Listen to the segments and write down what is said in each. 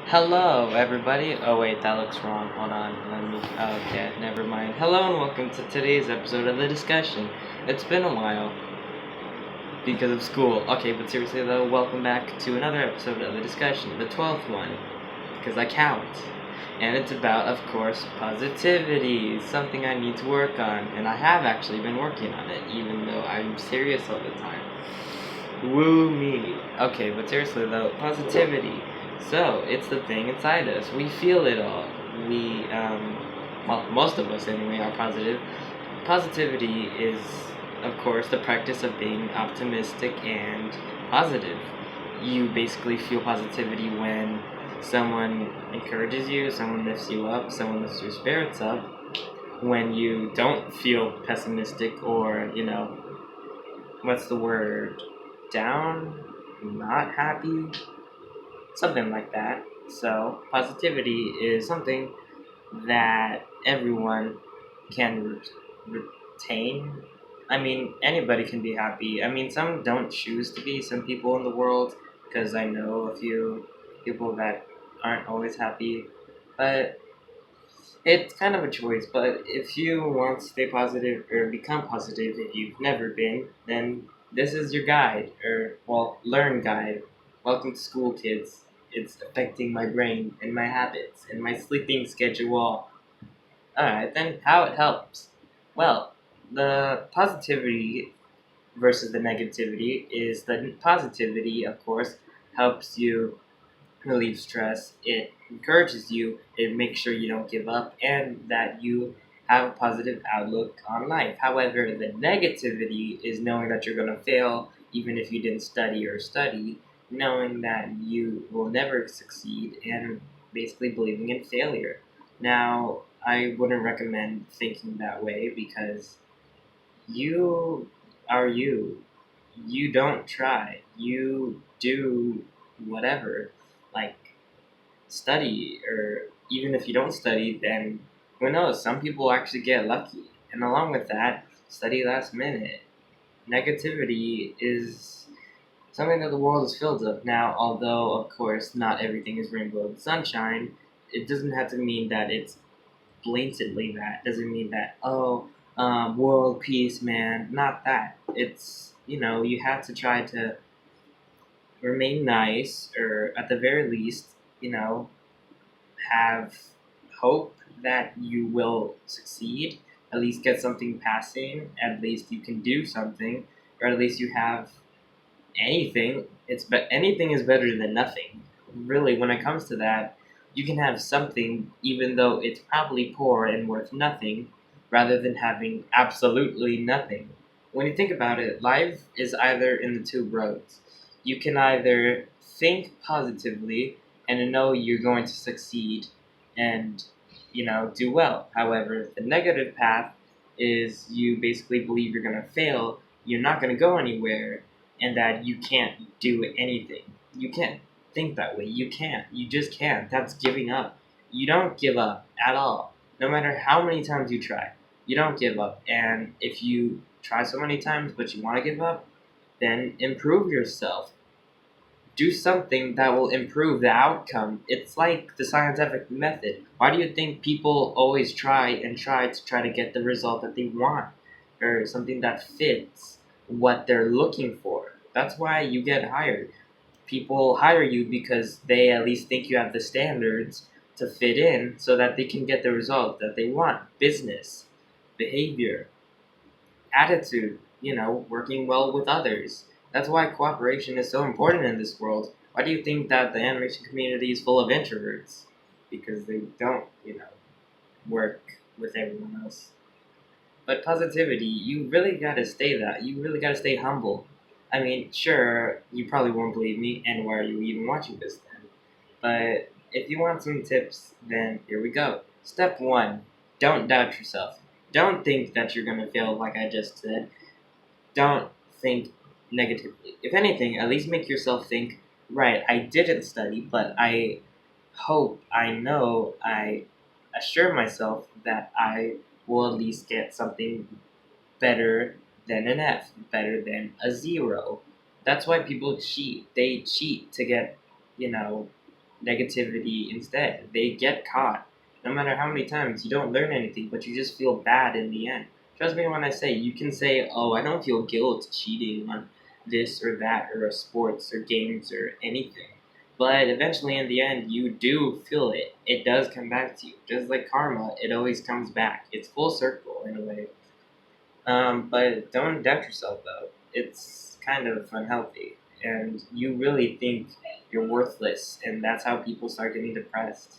Hello, everybody. Oh, wait, that looks wrong. Hold on. Let me. Okay, never mind. Hello, and welcome to today's episode of The Discussion. It's been a while because of school. Okay, but seriously, though, welcome back to another episode of The Discussion, the 12th one, because I count. And it's about, of course, positivity, something I need to work on. And I have actually been working on it, even though I'm serious all the time. Woo me. Okay, but seriously though, positivity. So, it's the thing inside us. We feel it all. Well, most of us anyway, are positive. Positivity is, of course, the practice of being optimistic and positive. You basically feel positivity when someone encourages you, someone lifts you up, someone lifts your spirits up. When you don't feel pessimistic or, what's the word? Down, not happy, something like that. So, positivity is something that everyone can retain. I mean, anybody can be happy. I mean, some don't choose to be, some people in the world, because I know a few people that aren't always happy. But it's kind of a choice, but if you want to stay positive or become positive if you've never been, then this is your guide, learn guide. Welcome to school, kids. It's affecting my brain and my habits and my sleeping schedule. Alright, then how it helps? Well, the positivity versus the negativity is the positivity, of course, helps you relieve stress, it encourages you, it makes sure you don't give up, and that you have a positive outlook on life. However, the negativity is knowing that you're going to fail even if you didn't study, knowing that you will never succeed, and basically believing in failure. Now, I wouldn't recommend thinking that way because you are you. You don't try. You do whatever. Like, study, or even if you don't study, then who knows? Some people actually get lucky. And along with that, study last minute. Negativity is something that the world is filled with. Now, although, of course, not everything is rainbow and sunshine, it doesn't have to mean that it's blatantly that. It doesn't mean that, world peace, man. Not that. It's, you have to try to remain nice, or at the very least, have hope that you will succeed, at least get something passing, at least you can do something, or at least you have anything. Anything is better than nothing. Really, when it comes to that, you can have something even though it's probably poor and worth nothing, rather than having absolutely nothing. When you think about it, life is either in the two roads. You can either think positively and know you're going to succeed and do well. However, the negative path is you basically believe you're going to fail, you're not going to go anywhere, and that you can't do anything. You can't think that way. You can't. You just can't. That's giving up. You don't give up at all. No matter how many times you try, you don't give up. And if you try so many times but you want to give up, then improve yourself. Do something that will improve the outcome. It's like the scientific method. Why do you think people always try and try to get the result that they want, or something that fits what they're looking for? That's why you get hired. People hire you because they at least think you have the standards to fit in so that they can get the result that they want. Business, behavior, attitude, working well with others. That's why cooperation is so important in this world. Why do you think that the animation community is full of introverts? Because they don't, work with everyone else. But positivity, you really gotta stay that. You really gotta stay humble. I mean, sure, you probably won't believe me, and why are you even watching this then? But if you want some tips, then here we go. Step 1, don't doubt yourself. Don't think that you're gonna fail like I just said. Don't think negatively. If anything, at least make yourself think, right, I didn't study, but I assure myself that I will at least get something better than an F, better than a zero. That's why people cheat. They cheat to get, you know, negativity instead. They get caught. No matter how many times, you don't learn anything, but you just feel bad in the end. Trust me when I say, you can say, oh, I don't feel guilt cheating on this or that or sports or games or anything. But eventually, in the end, you do feel it. It does come back to you. Just like karma, it always comes back. It's full circle in a way. But don't doubt yourself, though. It's kind of unhealthy. And you really think you're worthless, and that's how people start getting depressed.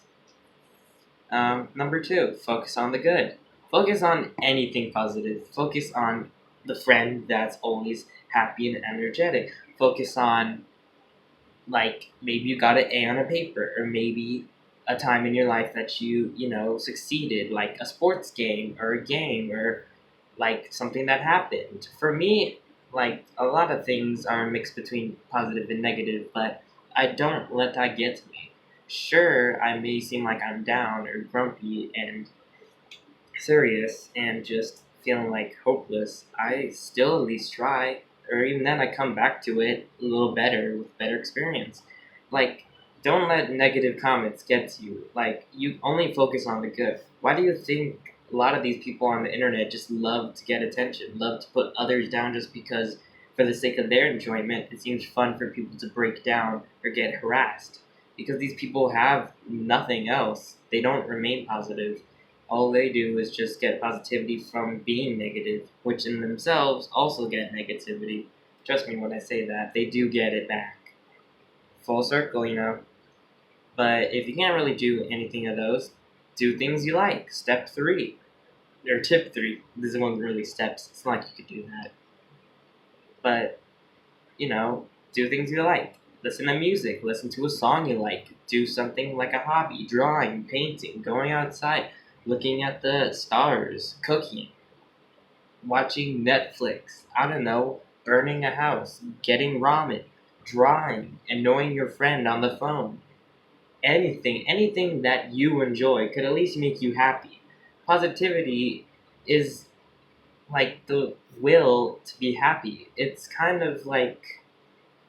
Number two, focus on the good. Focus on anything positive. Focus on the friend that's always happy and energetic. Focus on, like, maybe you got an A on a paper, or maybe a time in your life that you succeeded, like a sports game or a game or like something that happened. For me, like a lot of things are mixed between positive and negative, but I don't let that get to me. Sure, I may seem like I'm down or grumpy and serious and just feeling like hopeless. I still at least try, or even then, I come back to it a little better with better experience. Like, don't let negative comments get to you. Like, you only focus on the good. Why do you think a lot of these people on the internet just love to get attention, love to put others down just because, for the sake of their enjoyment, it seems fun for people to break down or get harassed? Because these people have nothing else. They don't remain positive. All they do is just get positivity from being negative, which in themselves also get negativity. Trust me when I say that, they do get it back. Full circle. But if you can't really do anything of those, do things you like. Step three, or tip three. This isn't really steps. It's not like you could do that. But, do things you like. Listen to music. Listen to a song you like. Do something like a hobby, drawing, painting, going outside, looking at the stars, cooking, watching Netflix, I don't know, burning a house, getting ramen, drawing, annoying your friend on the phone. Anything that you enjoy could at least make you happy. Positivity is like the will to be happy. It's kind of like,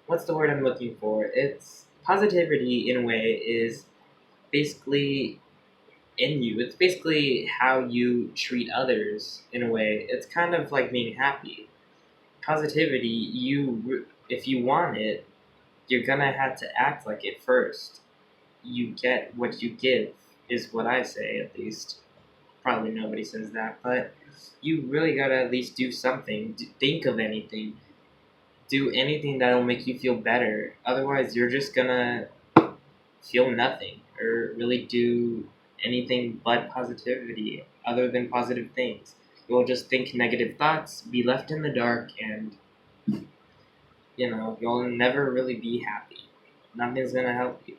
what's the word I'm looking for? It's positivity in a way is basically in you. It's basically how you treat others in a way. It's kind of like being happy. Positivity, if you want it, you're gonna have to act like it first. You get what you give, is what I say at least. Probably nobody says that, but you really gotta at least do something. Think of anything. Do anything that'll make you feel better. Otherwise, you're just gonna feel nothing or really do anything but positivity other than positive things. You'll just think negative thoughts, be left in the dark, and you'll never really be happy. Nothing's gonna help you.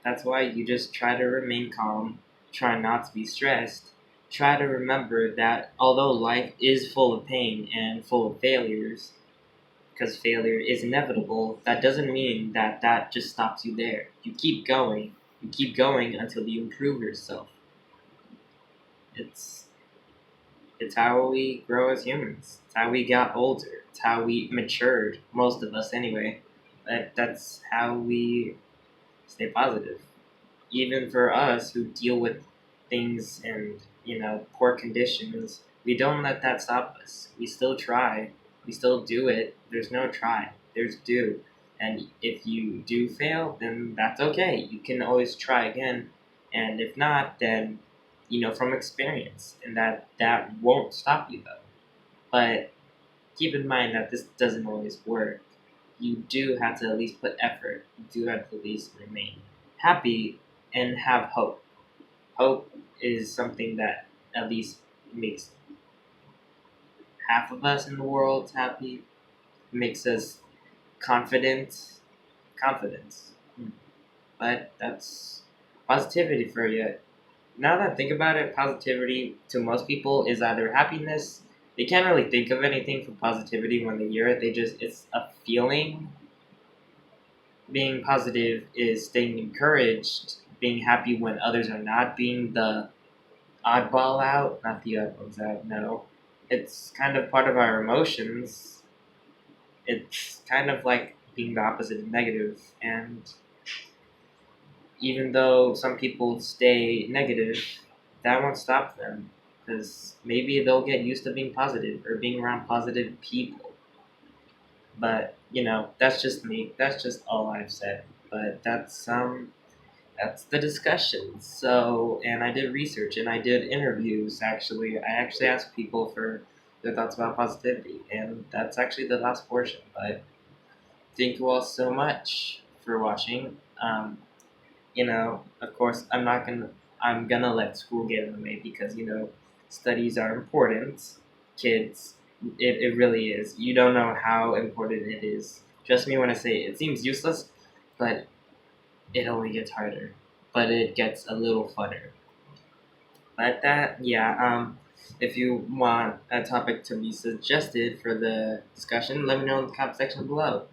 That's why you just try to remain calm, try not to be stressed, try to remember that although life is full of pain and full of failures, because failure is inevitable, that doesn't mean that that just stops you there. You keep going. You keep going until you improve yourself. It's it's how we grow as humans. It's how we got older. It's how we matured. Most of us, anyway. That's how we stay positive. Even for us who deal with things and poor conditions, we don't let that stop us. We still try. We still do it. There's no try. There's do. And if you do fail, then that's okay. You can always try again. And if not, then from experience, and that won't stop you though. But keep in mind that this doesn't always work. You do have to at least put effort. You do have to at least remain happy and have hope. Hope is something that at least makes half of us in the world happy, makes us confident. Confidence. But that's positivity for you. Now that I think about it, positivity to most people is either happiness. They can't really think of anything for positivity when they hear it. It's a feeling. Being positive is staying encouraged, being happy when others are not, being the oddball out, not the oddballs out, no. It's kind of part of our emotions. It's kind of like being the opposite of negative, and even though some people stay negative, that won't stop them because maybe they'll get used to being positive or being around positive people. But that's just me. That's just all I've said. But that's the discussion. So, and I did research and I did interviews. Actually, I actually asked people for their thoughts about positivity, and that's actually the last portion. But thank you all so much for watching. Of course, I'm gonna let school get in the way because studies are important. Kids, it really is. You don't know how important it is. Trust me when I say it seems useless, but it only gets harder. But it gets a little funner. But that, yeah. If you want a topic to be suggested for the discussion, let me know in the comment section below.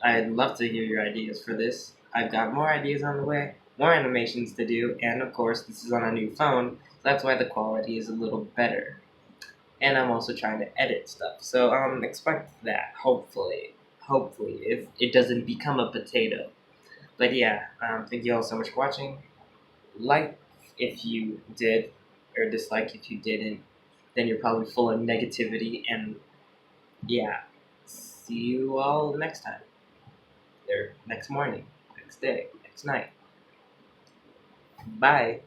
I'd love to hear your ideas for this. I've got more ideas on the way, more animations to do, and of course, this is on a new phone, so that's why the quality is a little better. And I'm also trying to edit stuff, so expect that, hopefully. Hopefully, if it doesn't become a potato. But yeah, thank you all so much for watching. Like if you did, or dislike if you didn't, then you're probably full of negativity, and yeah, see you all next time. Or next morning, next day, next night. Bye.